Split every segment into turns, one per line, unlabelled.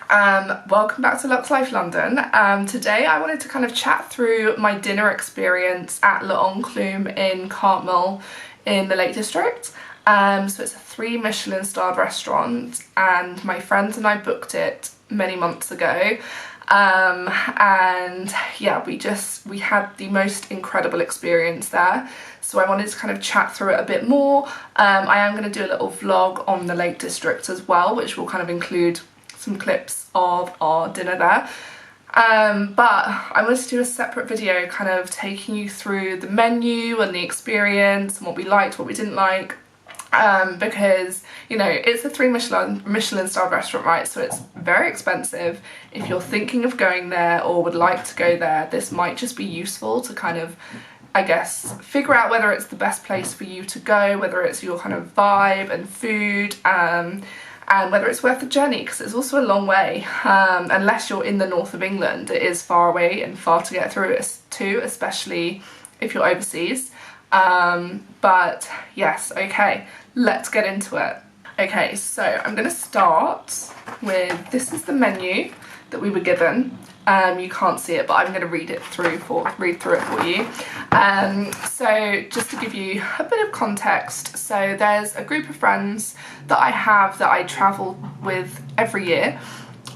Welcome back to Lux Life London. Today I wanted to kind of chat through my dinner experience at L'Enclume in Cartmel in the Lake District. So it's a 3 Michelin starred restaurant and my friends and I booked it many months ago. And yeah, we had the most incredible experience there. So I wanted to kind of chat through it a bit more. I am going to do a little vlog on the Lake District as well, which will kind of include some clips of our dinner there. But I wanted to do a separate video kind of taking you through the menu and the experience and what we liked, what we didn't like. Because, you know, it's a 3 Michelin star restaurant, right? So it's very expensive. If you're thinking of going there or would like to go there, this might just be useful to kind of, I guess, figure out whether it's the best place for you to go, whether it's your kind of vibe and food, and whether it's worth the journey, because it's also a long way. Unless you're in the north of England, it is far away and far to get through it too, especially if you're overseas. But yes, okay, let's get into it. Okay, so I'm going to start with, this is the menu that we were given. You can't see it, but I'm going to read through it for you. So just to give you a bit of context, so there's a group of friends that I have that I travel with every year,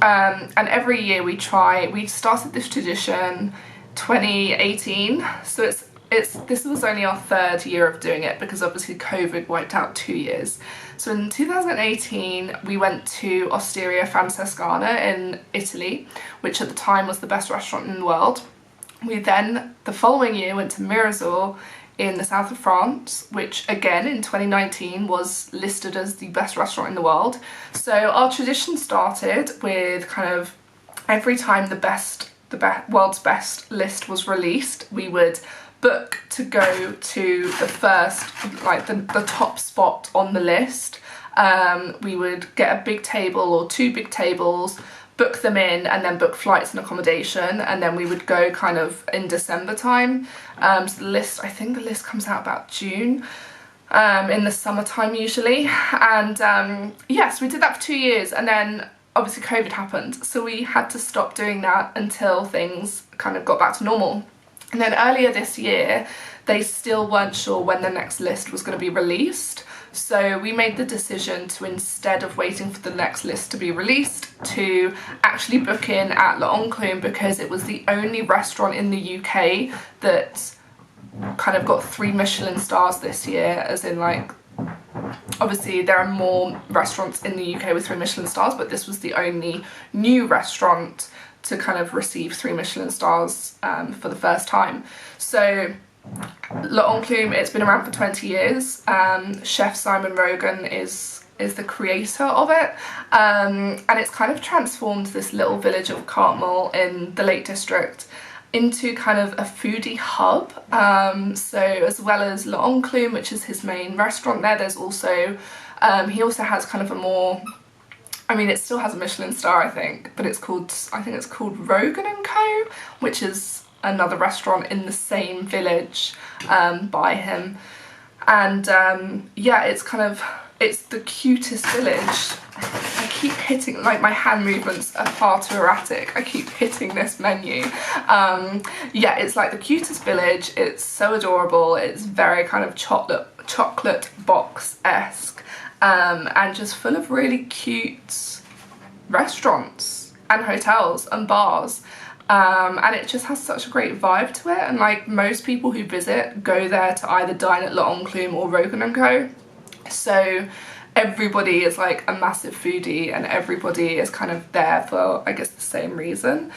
and every year we started this tradition 2018, so this was only our 3rd year of doing it because obviously COVID wiped out 2 years. So in 2018 we went to Osteria Francescana in Italy, which at the time was the best restaurant in the world. We then, the following year, went to Mirazur in the south of France, which again in 2019 was listed as the best restaurant in the world. So our tradition started with kind of every time the world's best list was released, we would book to go to the first, like the top spot on the list. We would get a big table or 2 big tables, book them in, and then book flights and accommodation, and then we would go kind of in December time. So the list, I think the list comes out about June, in the summertime usually. And yes, we did that for 2 years, and then obviously COVID happened, so we had to stop doing that until things kind of got back to normal. And then earlier this year, they still weren't sure when the next list was going to be released. So we made the decision to, instead of waiting for the next list to be released, to actually book in at L'Enclume, because it was the only restaurant in the UK that kind of got 3 Michelin stars this year, as in, like, obviously there are more restaurants in the UK with 3 Michelin stars, but this was the only new restaurant to kind of receive 3 Michelin stars for the first time. So L'Enclume, it's been around for 20 years. Chef Simon Rogan is the creator of it, and it's kind of transformed this little village of Cartmel in the Lake District into kind of a foodie hub. So as well as L'Enclume, which is his main restaurant there, there's also he also has kind of a more, I mean, it still has a Michelin star, I think, but I think it's called Rogan & Co, which is another restaurant in the same village by him. And yeah, it's the cutest village. I keep hitting, like, my hand movements are far too erratic. I keep hitting this menu. Yeah, it's like the cutest village. It's so adorable. It's very kind of chocolate box-esque. And just full of really cute restaurants and hotels and bars, and it just has such a great vibe to it. And like, most people who visit go there to either dine at L'Enclume or Rogan & Co, so everybody is like a massive foodie and everybody is kind of there for, I guess, the same reason.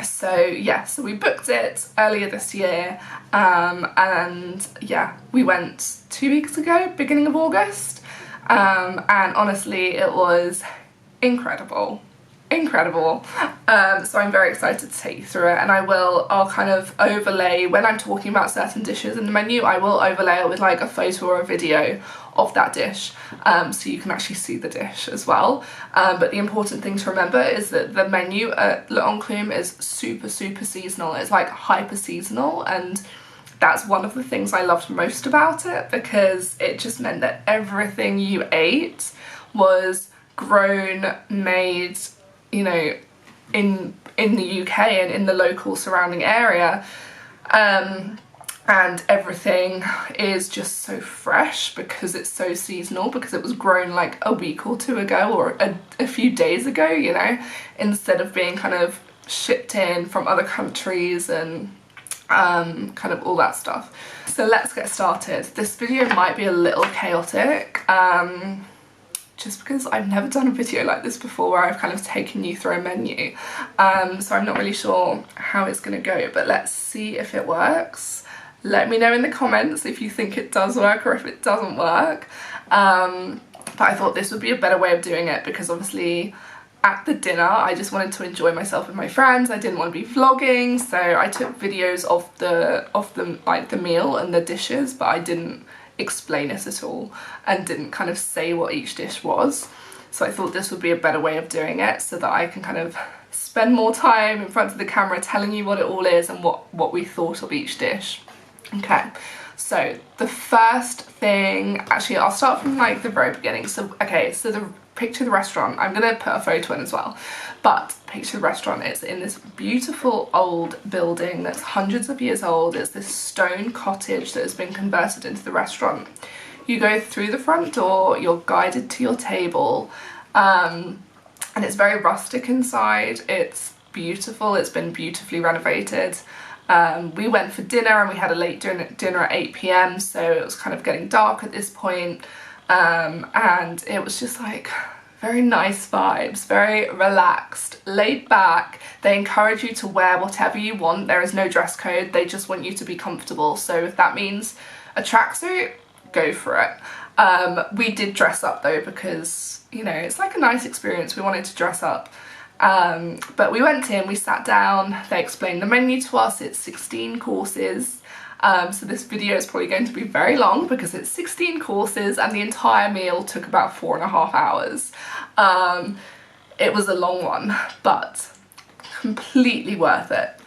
So yeah, so we booked it earlier this year, and yeah, we went 2 weeks ago, beginning of August, and honestly it was incredible. So I'm very excited to take you through it, and I'll kind of overlay, when I'm talking about certain dishes in the menu, I will overlay it with like a photo or a video of that dish, so you can actually see the dish as well. But the important thing to remember is that the menu at L'Enclume is super seasonal. It's like hyper seasonal, and that's one of the things I loved most about it, because it just meant that everything you ate was grown, made, you know, in the UK and in the local surrounding area. And everything is just so fresh because it's so seasonal, because it was grown like a week or two ago, or a few days ago, you know, instead of being kind of shipped in from other countries and kind of all that stuff. So let's get started. This video might be a little chaotic, just because I've never done a video like this before where I've kind of taken you through a menu. So I'm not really sure how it's going to go, but let's see if it works. Let me know in the comments if you think it does work or if it doesn't work. But I thought this would be a better way of doing it, because obviously at the dinner I just wanted to enjoy myself with my friends. I didn't want to be vlogging, so I took videos of the like the meal and the dishes, but I didn't explain it at all and didn't kind of say what each dish was. So I thought this would be a better way of doing it, so that I can kind of spend more time in front of the camera telling you what it all is and what we thought of each dish. Okay, so the first thing, actually I'll start from like the very beginning. So okay, so picture the restaurant. I'm gonna put a photo in as well, but picture the restaurant. It's in this beautiful old building that's hundreds of years old. It's this stone cottage that has been converted into the restaurant. You go through the front door, you're guided to your table, and it's very rustic inside. It's beautiful, it's been beautifully renovated. We went for dinner and we had a late dinner at 8 p.m, so it was kind of getting dark at this point, and it was just like very nice vibes, very relaxed, laid back. They encourage you to wear whatever you want. There is no dress code, they just want you to be comfortable. So if that means a tracksuit, go for it. We did dress up though, because, you know, it's like a nice experience. We wanted to dress up. But we went in, we sat down, they explained the menu to us. It's 16 courses. So this video is probably going to be very long because it's 16 courses and the entire meal took about 4.5 hours. It was a long one, but completely worth it.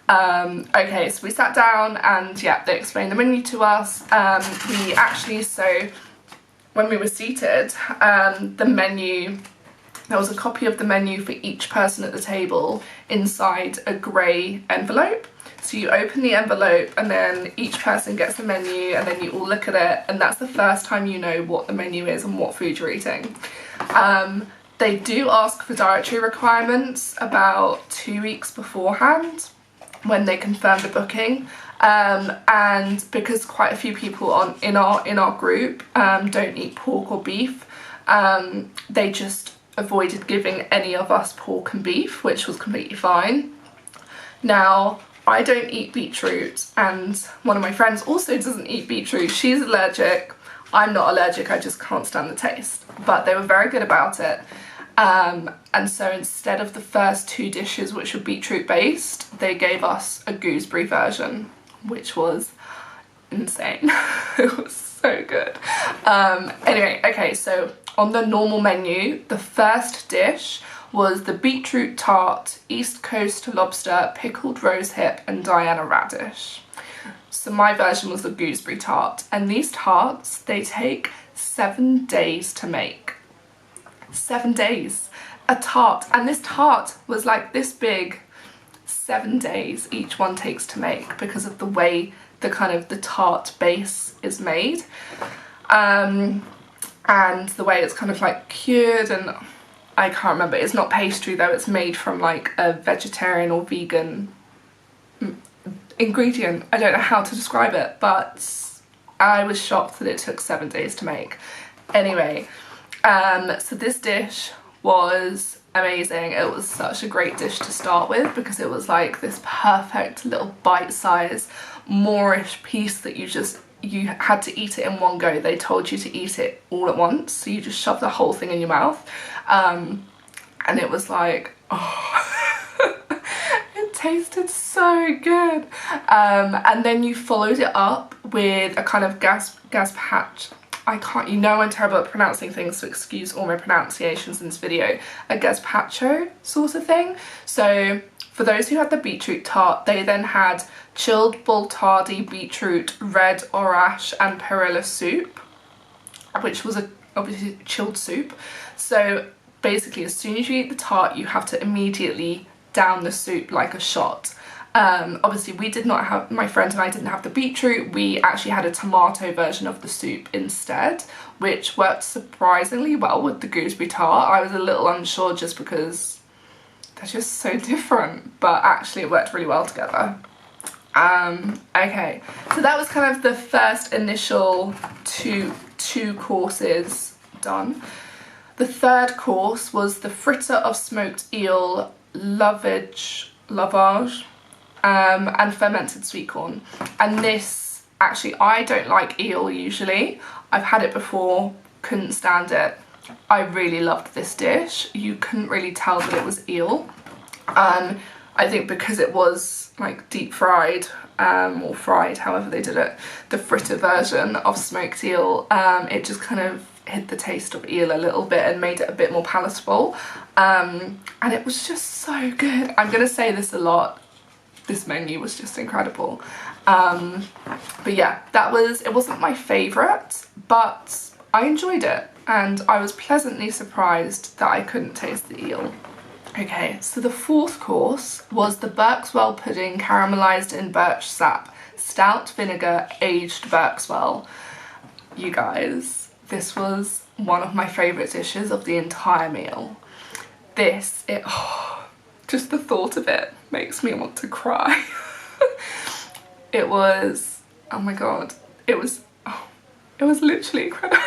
Okay, so we sat down and yeah, they explained the menu to us. We actually, so when we were seated, the menu, there was a copy of the menu for each person at the table inside a grey envelope. So you open the envelope and then each person gets the menu and then you all look at it, and that's the first time you know what the menu is and what food you're eating. They do ask for dietary requirements about 2 weeks beforehand when they confirm the booking. And because quite a few people in our group don't eat pork or beef, they just avoided giving any of us pork and beef, which was completely fine. Now, I don't eat beetroot and one of my friends also doesn't eat beetroot. She's allergic. I'm not allergic, I just can't stand the taste. But they were very good about it. And so instead of the first 2 dishes, which were beetroot based, they gave us a gooseberry version, which was insane. It was so good. Anyway, okay, so on the normal menu, the first dish was the beetroot tart, East Coast lobster, pickled rosehip and Diana radish. So my version was the gooseberry tart, and these tarts, they take 7 days to make. 7 days. A tart, and this tart was like this big. 7 days each one takes to make because of the way the kind of the tart base is made, and the way it's kind of like cured, and I can't remember, it's not pastry though, it's made from like a vegetarian or vegan ingredient. I don't know how to describe it, but I was shocked that it took 7 days to make. Anyway, so this dish was amazing. It was such a great dish to start with because it was like this perfect little bite-sized Moorish piece that you had to eat it in one go. They told you to eat it all at once, so you just shove the whole thing in your mouth, and it was like, oh, it tasted so good. And then you followed it up with a kind of gazpacho. You know I'm terrible at pronouncing things, so excuse all my pronunciations in this video. A gazpacho sort of thing. So for those who had the beetroot tart, they then had chilled bultardi beetroot, red orache and perilla soup, which was obviously chilled soup. So basically as soon as you eat the tart, you have to immediately down the soup like a shot. Obviously we did not have, my friend and I didn't have the beetroot, we actually had a tomato version of the soup instead, which worked surprisingly well with the gooseberry tart. I was a little unsure just because they're just so different, but actually it worked really well together. Okay, so that was kind of the first initial two courses done. The third course was the fritter of smoked eel, lavage, and fermented sweet corn. And this, actually, I don't like eel usually. I've had it before, couldn't stand it. I really loved this dish. You couldn't really tell that it was eel. I think because it was like deep fried, or fried, however they did it, the fritter version of smoked eel, it just kind of hid the taste of eel a little bit and made it a bit more palatable. And it was just so good. I'm gonna say this a lot. This menu was just incredible. But yeah, it wasn't my favourite, but I enjoyed it and I was pleasantly surprised that I couldn't taste the eel. Okay, so the fourth course was the Berkswell pudding caramelised in birch sap, stout vinegar, aged Berkswell. You guys, this was one of my favourite dishes of the entire meal. Just the thought of it makes me want to cry. It was, oh my god, it was literally incredible.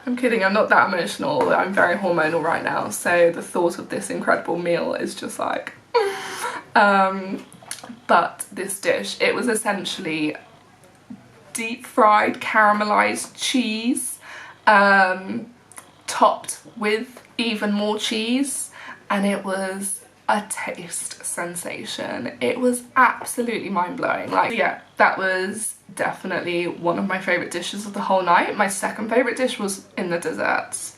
I'm kidding, I'm not that emotional, I'm very hormonal right now, so the thought of this incredible meal is just like, but this dish, it was essentially deep fried caramelized cheese, topped with even more cheese, and it was a taste sensation. It was absolutely mind-blowing. Like, yeah, that was definitely one of my favourite dishes of the whole night. My second favourite dish was in the desserts.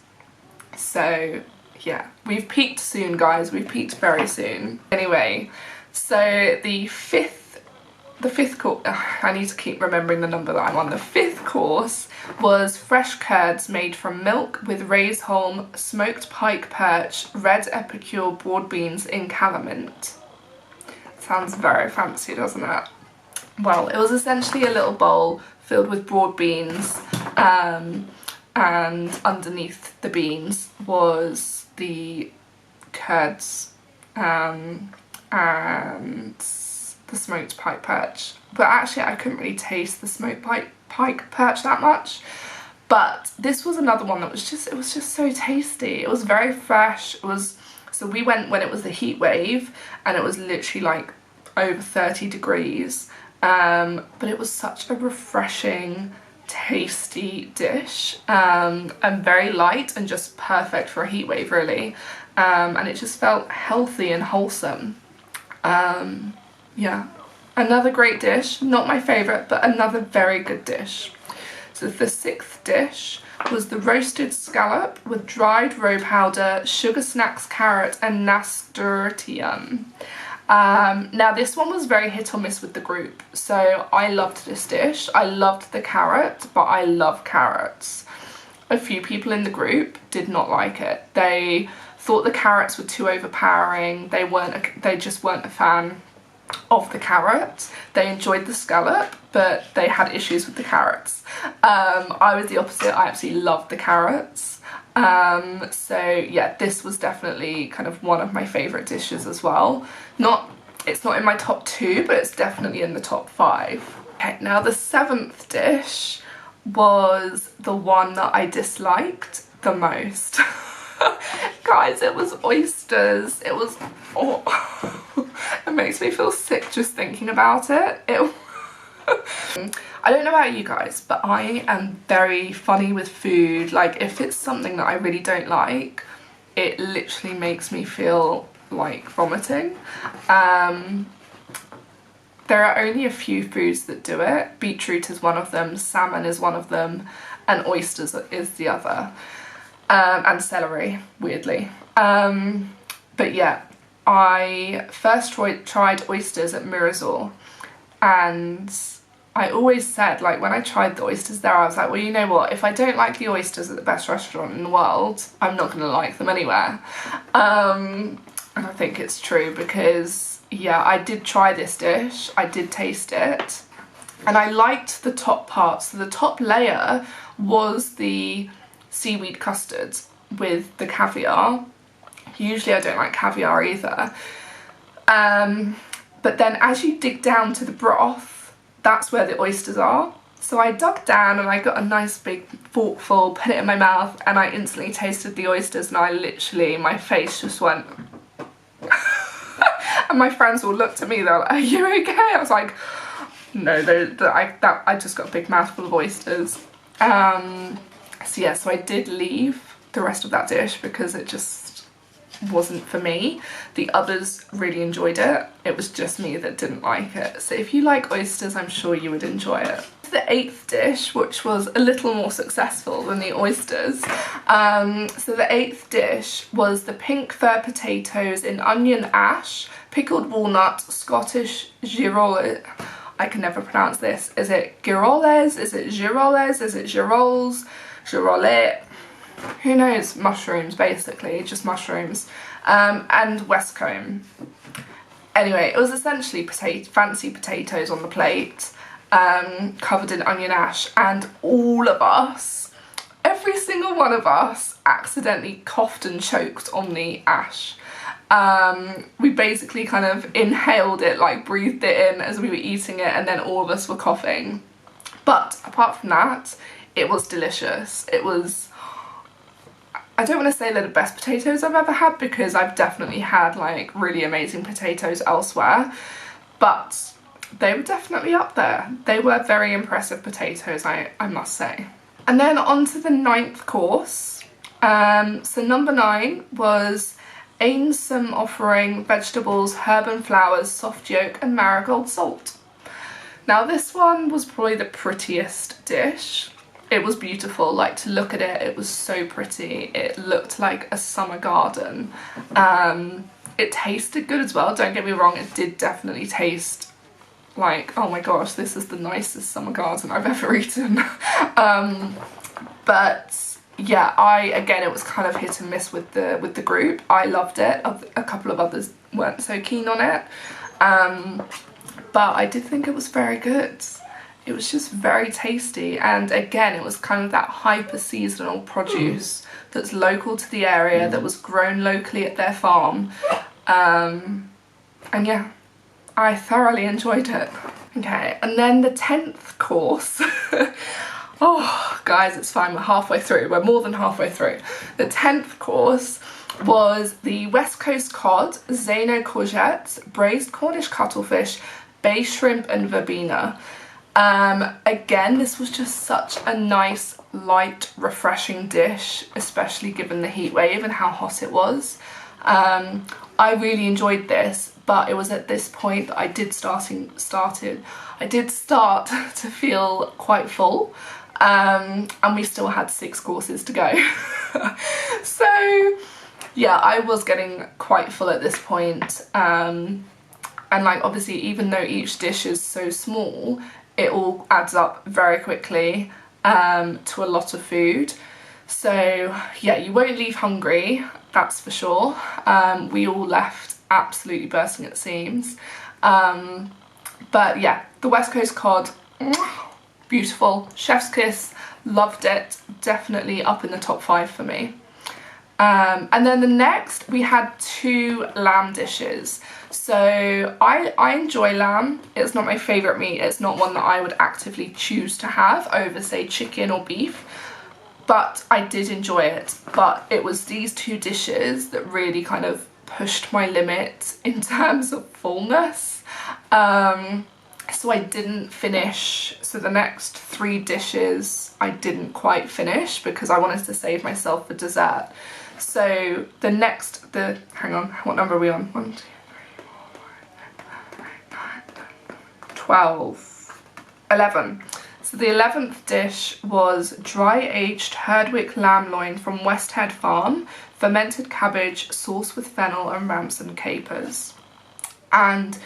So yeah, we've peaked soon, guys. We've peaked very soon. Anyway, so the fifth course, I need to keep remembering the number that I'm on. The fifth course was fresh curds made from milk with raised holm, smoked pike perch, red epicure broad beans in calamint. Sounds very fancy, doesn't it? Well, it was essentially a little bowl filled with broad beans, and underneath the beans was the curds, and the smoked pike perch. But actually I couldn't really taste the smoked pike perch that much. But this was another one that was just, it was just so tasty. It was very fresh. It was, so we went when it was the heat wave and it was literally like over 30 degrees. But it was such a refreshing, tasty dish, and very light and just perfect for a heat wave really. And it just felt healthy and wholesome. Yeah, another great dish, not my favourite, but another very good dish. So the sixth dish was the roasted scallop with dried roe powder, sugar snacks carrot and nasturtium. Now this one was very hit or miss with the group, so I loved this dish. I loved the carrot, but I love carrots. A few people in the group did not like it. They thought the carrots were too overpowering. They just weren't a fan of the carrot. They enjoyed the scallop, but they had issues with the carrots. I was the opposite. I absolutely loved the carrots. So yeah, this was definitely kind of one of my favourite dishes as well. It's not in my top 2, but it's definitely in the top 5. Okay, now the seventh dish was the one that I disliked the most. Guys, it was oysters. It was, it makes me feel sick just thinking about it. I don't know about you guys, but I am very funny with food. Like, if it's something that I really don't like, it literally makes me feel like vomiting. There are only a few foods that do it. Beetroot is one of them, salmon is one of them, and oysters is the other. And celery, weirdly. But yeah, I first tried oysters at Mirazor, and I always said, like, when I tried the oysters there, I was like, well, you know what, if I don't like the oysters at the best restaurant in the world, I'm not going to like them anywhere. And I think it's true because, yeah, I did try this dish, I did taste it, and I liked the top part. So the top layer was the seaweed custard with the caviar. Usually I don't like caviar either. But then as you dig down to the broth, that's where the oysters are. So I dug down and I got a nice big forkful, put it in my mouth, and I instantly tasted the oysters, and I literally, my face just went and my friends all looked at me, they're like, are you okay? I was like, no, I just got a big mouthful of oysters. So yeah, so I did leave the rest of that dish because it just wasn't for me. The others really enjoyed it. It was just me that didn't like it. So if you like oysters, I'm sure you would enjoy it. The 8th dish, which was a little more successful than the oysters. So the 8th dish was the pink fir potatoes in onion ash, pickled walnut, Scottish girole. I can never pronounce this. Is it giroles? Is it giroles? Is it giroles? Girole? Who knows? Mushrooms, basically, just mushrooms. And Westcombe. Anyway, it was essentially fancy potatoes on the plate, covered in onion ash, and all of us, every single one of us, accidentally coughed and choked on the ash. We basically kind of inhaled it, like breathed it in as we were eating it, and then all of us were coughing. But apart from that, it was delicious. It was, I don't want to say they're the best potatoes I've ever had, because I've definitely had like really amazing potatoes elsewhere, but they were definitely up there. They were very impressive potatoes, I must say. And then on to the 9th course. So number 9 was Ainsome offering vegetables, herb and flowers, soft yolk and marigold salt. Now this one was probably the prettiest dish. It was beautiful, like to look at it, it was so pretty. It looked like a summer garden. It tasted good as well, don't get me wrong, it did definitely taste like, oh my gosh, this is the nicest summer garden I've ever eaten. But yeah, again, it was kind of hit and miss with the group. I loved it, a couple of others weren't so keen on it. But I did think it was very good. It was just very tasty, and again, it was kind of that hyper seasonal produce that's local to the area, that was grown locally at their farm. And yeah, I thoroughly enjoyed it. Okay, and then the 10th course. Oh, guys, it's fine, we're halfway through. We're more than halfway through. The 10th course was the West Coast cod, Zeno courgettes, braised Cornish cuttlefish, bay shrimp and verbena. Again, this was just such a nice, light, refreshing dish, especially given the heat wave and how hot it was. I really enjoyed this, but it was at this point that I did start to feel quite full, and we still had 6 courses to go. So yeah, I was getting quite full at this point, and like obviously, even though each dish is so small, it all adds up very quickly to a lot of food. So yeah, you won't leave hungry, that's for sure. We all left absolutely bursting at the seams. But yeah, the West Coast cod, beautiful, chef's kiss, loved it, definitely up in the top 5 for me. And then the next, we had 2 lamb dishes. So I enjoy lamb. It's not my favourite meat. It's not one that I would actively choose to have over, say, chicken or beef. But I did enjoy it. But it was these 2 dishes that really kind of pushed my limit in terms of fullness. So I didn't finish. So the next 3 dishes I didn't quite finish because I wanted to save myself for dessert. So the next, hang on, what number are we on? 1, 2, 3, 4, 5, 6, 7, 8, 9, 10, 12, 11. So the 11th dish was dry aged Herdwick lamb loin from West Head Farm, fermented cabbage, sauce with fennel and ramson capers. And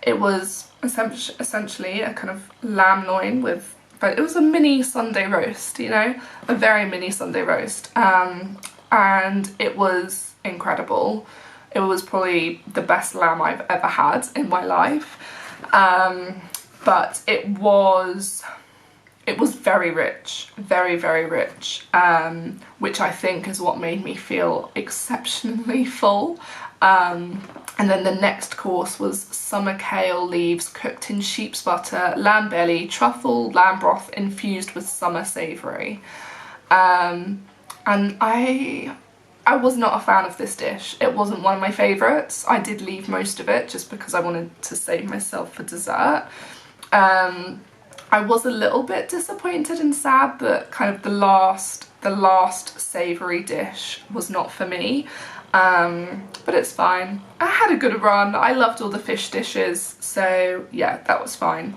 It was essentially a kind of lamb loin with, but it was a mini Sunday roast, you know, a very mini Sunday roast, and it was incredible. It was probably the best lamb I've ever had in my life, but it was very rich, very, very rich, which I think is what made me feel exceptionally full. And then the next course was summer kale leaves cooked in sheep's butter, lamb belly, truffle, lamb broth infused with summer savoury. And I was not a fan of this dish. It wasn't one of my favourites. I did leave most of it just because I wanted to save myself for dessert. I was a little bit disappointed and sad that kind of the last savoury dish was not for me. But it's fine. I had a good run. I loved all the fish dishes, so yeah, that was fine.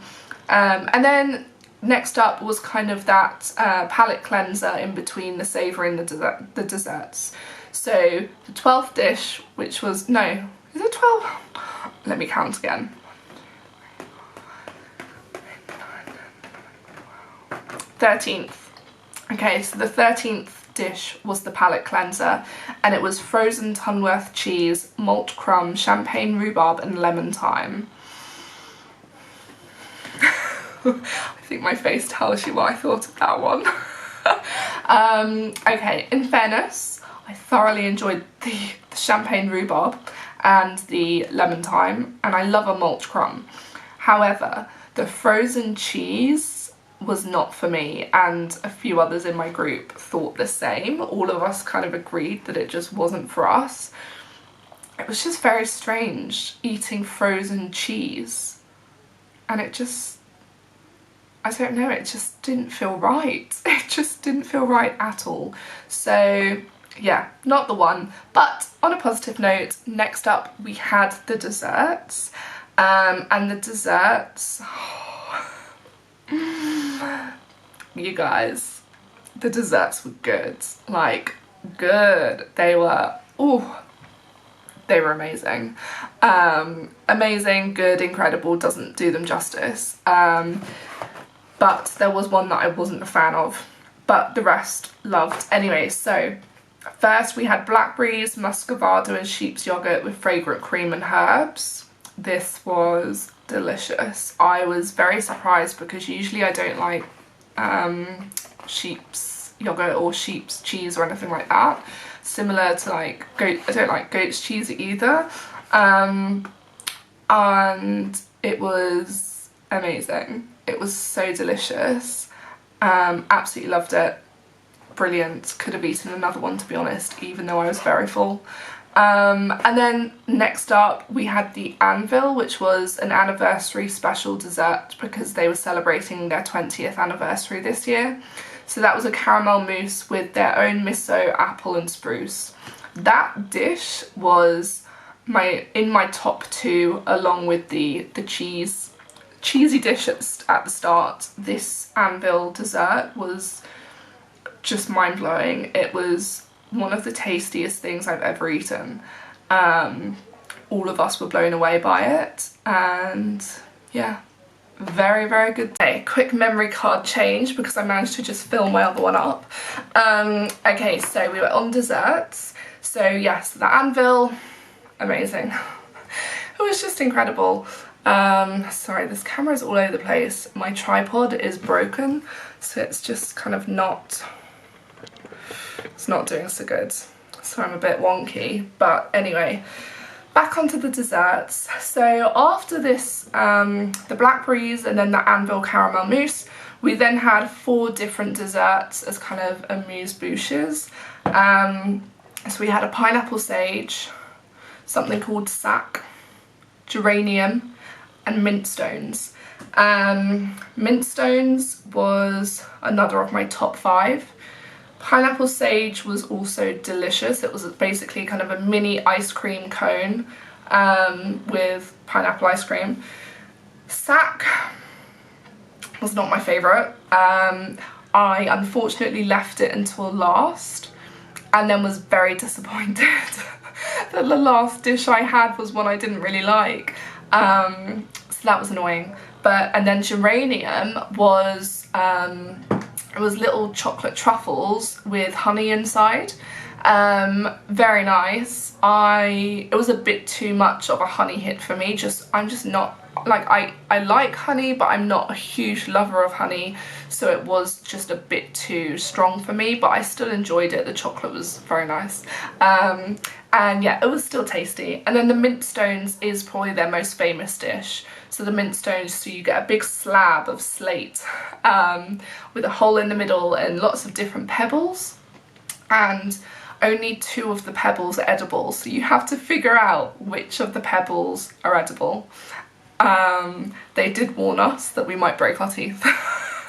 And then next up was kind of that palate cleanser in between the savoury and the desserts. So the 12th dish, which was, no, is it 12? Let me count again. 13th. Okay, so the 13th dish was the palate cleanser, and it was frozen Tunworth cheese, malt crumb, champagne rhubarb and lemon thyme. I think my face tells you what I thought of that one. Okay, in fairness, I thoroughly enjoyed the champagne rhubarb and the lemon thyme, and I love a malt crumb. However, the frozen cheese was not for me, and a few others in my group thought the same. All of us kind of agreed that it just wasn't for us. It was just very strange eating frozen cheese, and it just, I don't know, it just didn't feel right. It just didn't feel right at all. So yeah, not the one. But on a positive note, next up we had the desserts, and the desserts, you guys, the desserts were good, like good. They were, oh, they were amazing. Amazing, good, incredible doesn't do them justice. But there was one that I wasn't a fan of, but the rest loved. Anyway, so first we had blackberries, muscovado and sheep's yogurt with fragrant cream and herbs. This was delicious. I was very surprised because usually I don't like sheep's yogurt or sheep's cheese or anything like that. Similar to like goat, I don't like goat's cheese either. And it was amazing. It was so delicious. Absolutely loved it. Brilliant. Could have eaten another one, to be honest, even though I was very full. And then next up we had the Anvil, which was an anniversary special dessert because they were celebrating their 20th anniversary this year. So that was a caramel mousse with their own miso, apple and spruce. That dish was in my top two, along with the cheesy dish at the start. This Anvil dessert was just mind-blowing. It was one of the tastiest things I've ever eaten. All of us were blown away by it, and yeah, very, very good. Okay, quick memory card change because I managed to just fill my other one up. Okay, so we were on desserts. So yes, the Anvil, amazing. It was just incredible. Sorry, this camera is all over the place. My tripod is broken, so it's just kind of not, it's not doing so good. So I'm a bit wonky, but anyway, back onto the desserts. So after this, the blackberries and then the Anvil caramel mousse, we then had 4 different desserts as kind of amuse-bouches. So we had a pineapple sage, something called sack, geranium, and mint stones. Mint stones was another of my top 5. Pineapple sage was also delicious. It was basically kind of a mini ice cream cone with pineapple ice cream. Sack was not my favourite. I unfortunately left it until last and then was very disappointed that the last dish I had was one I didn't really like. that was annoying. But, and then geranium was, it was little chocolate truffles with honey inside. Very nice. It was a bit too much of a honey hit for me. I'm just not, like, I like honey, but I'm not a huge lover of honey, so it was just a bit too strong for me, but I still enjoyed it. The chocolate was very nice. And yeah, it was still tasty. And then the mint stones is probably their most famous dish. So the mint stones, so you get a big slab of slate with a hole in the middle and lots of different pebbles, and only 2 of the pebbles are edible, so you have to figure out which of the pebbles are edible. They did warn us that we might break our teeth.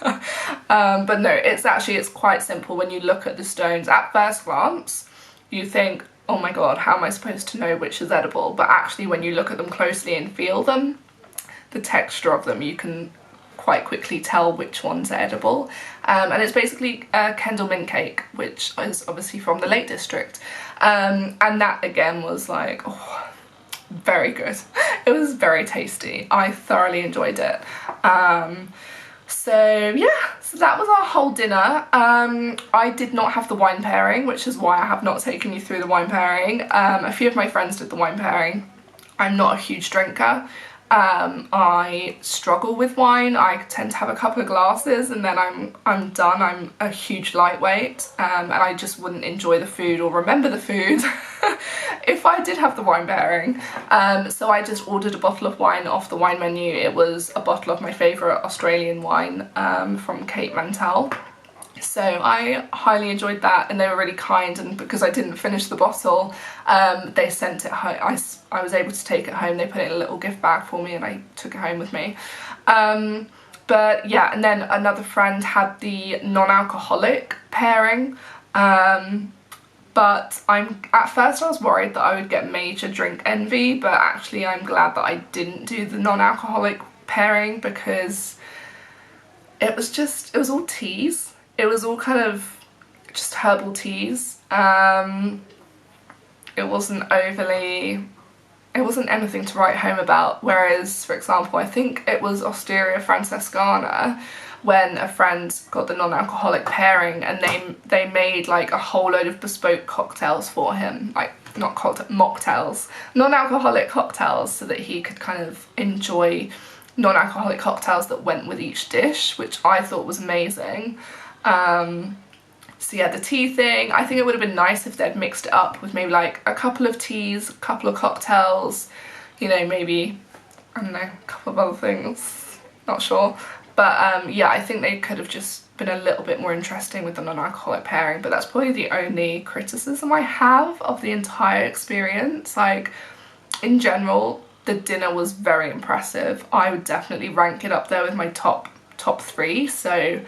But no, it's quite simple. When you look at the stones at first glance, you think, oh my god, how am I supposed to know which is edible? But actually when you look at them closely and feel them, the texture of them, you can quite quickly tell which ones are edible. And it's basically Kendal mint cake, which is obviously from the Lake District. And that again was like, oh, very good. It was very tasty. I thoroughly enjoyed it. So yeah, so that was our whole dinner. I did not have the wine pairing, which is why I have not taken you through the wine pairing. A few of my friends did the wine pairing. I'm not a huge drinker. I struggle with wine. I tend to have a couple of glasses and then I'm done. I'm a huge lightweight, and I just wouldn't enjoy the food or remember the food if I did have the wine pairing. So I just ordered a bottle of wine off the wine menu. It was a bottle of my favourite Australian wine from Kate Mantel. So I highly enjoyed that, and they were really kind, and because I didn't finish the bottle, they sent it home. I was able to take it home. They put it in a little gift bag for me and I took it home with me. But yeah, and then another friend had the non-alcoholic pairing, but at first I was worried that I would get major drink envy, but actually I'm glad that I didn't do the non-alcoholic pairing, because it was all teas. It was all kind of just herbal teas. It wasn't anything to write home about. Whereas, for example, I think it was Osteria Francescana, when a friend got the non-alcoholic pairing, and they made like a whole load of bespoke cocktails for him, like not mocktails, non-alcoholic cocktails, so that he could kind of enjoy non-alcoholic cocktails that went with each dish, which I thought was amazing. So yeah, the tea thing, I think it would have been nice if they'd mixed it up with maybe like a couple of teas, a couple of cocktails, you know, maybe, I don't know, a couple of other things, not sure. But yeah, I think they could have just been a little bit more interesting with the non-alcoholic pairing, but that's probably the only criticism I have of the entire experience. Like, in general, the dinner was very impressive. I would definitely rank it up there with my top 3. So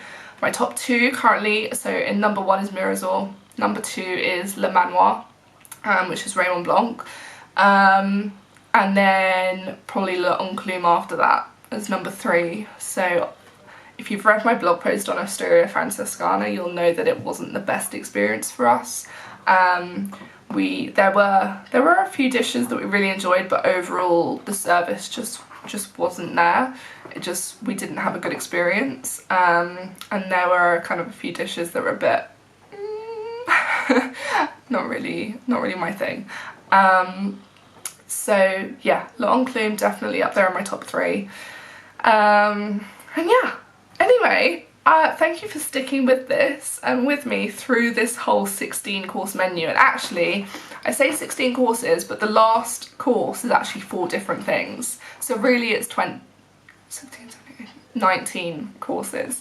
my top 2 currently, so in number 1 is Mirazor, number 2 is Le Manoir, which is Raymond Blanc, and then probably L'Enclume after that as number 3. So if you've read my blog post on Osteria Francescana, you'll know that it wasn't the best experience for us. There were a few dishes that we really enjoyed, but overall the service just wasn't there. We didn't have a good experience, and there were kind of a few dishes that were a bit not really my thing. So yeah, L'Enclume definitely up there in my top 3. And yeah, anyway, thank you for sticking with this and with me through this whole 16 course menu. And actually, I say 16 courses, but the last course is actually 4 different things. So really it's 19 courses.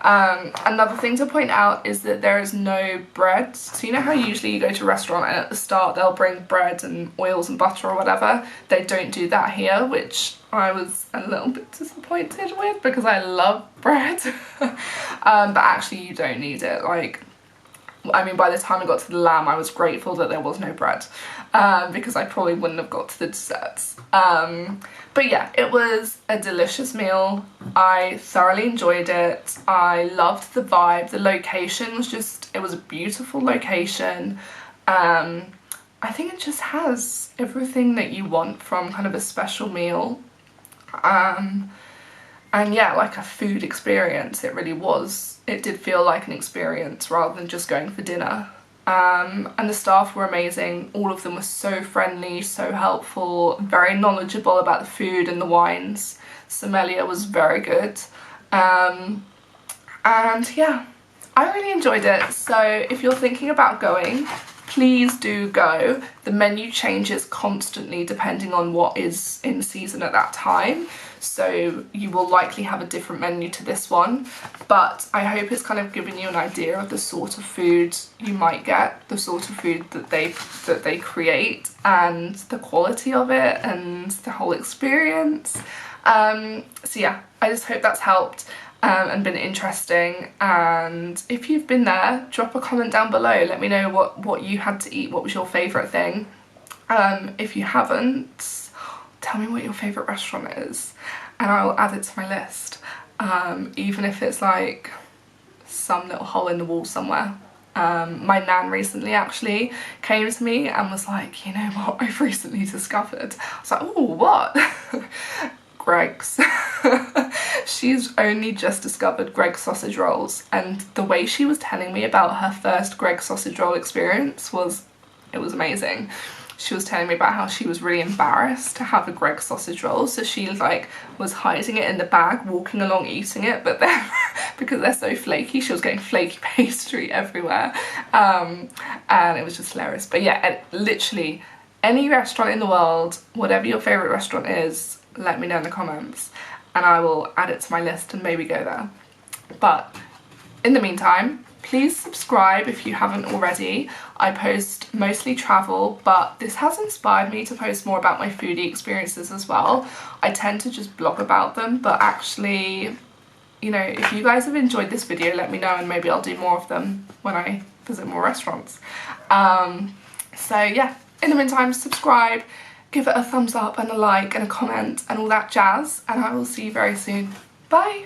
Another thing to point out is that there is no bread. So you know how usually you go to a restaurant and at the start they'll bring bread and oils and butter or whatever? They don't do that here, which I was a little bit disappointed with because I love bread. But actually you don't need it. Like, I mean, by the time I got to the lamb, I was grateful that there was no bread, because I probably wouldn't have got to the desserts. But yeah, it was a delicious meal. I thoroughly enjoyed it. I loved the vibe. The location was it was a beautiful location. I think it just has everything that you want from kind of a special meal. And yeah, like a food experience, it really was. It did feel like an experience rather than just going for dinner. And the staff were amazing. All of them were so friendly, so helpful, very knowledgeable about the food and the wines. Sommelier was very good. And yeah, I really enjoyed it. So if you're thinking about going, please do go. The menu changes constantly depending on what is in season at that time, so you will likely have a different menu to this one, but I hope it's kind of given you an idea of the sort of food you might get, the sort of food that they create, and the quality of it and the whole experience. So yeah, I just hope that's helped and been interesting. And if you've been there, drop a comment down below, let me know what you had to eat, what was your favourite thing. If you haven't, tell me what your favourite restaurant is and I'll add it to my list, even if it's like some little hole in the wall somewhere. My nan recently actually came to me and was like, you know what, I've recently discovered. I was like, oh, what? Greg's. She's only just discovered Greg's sausage rolls, and the way she was telling me about her first Greg's sausage roll experience was amazing. She was telling me about how she was really embarrassed to have a Greg's sausage roll, so she like was hiding it in the bag, walking along eating it, but then because they're so flaky, she was getting flaky pastry everywhere, and it was just hilarious. But yeah, literally any restaurant in the world, whatever your favourite restaurant is, let me know in the comments and I will add it to my list and maybe go there. But in the meantime, please subscribe if you haven't already. I post mostly travel, but this has inspired me to post more about my foodie experiences as well. I tend to just blog about them, but actually, you know, if you guys have enjoyed this video, let me know and maybe I'll do more of them when I visit more restaurants. So yeah, in the meantime, subscribe, give it a thumbs up and a like and a comment and all that jazz, and I will see you very soon. Bye!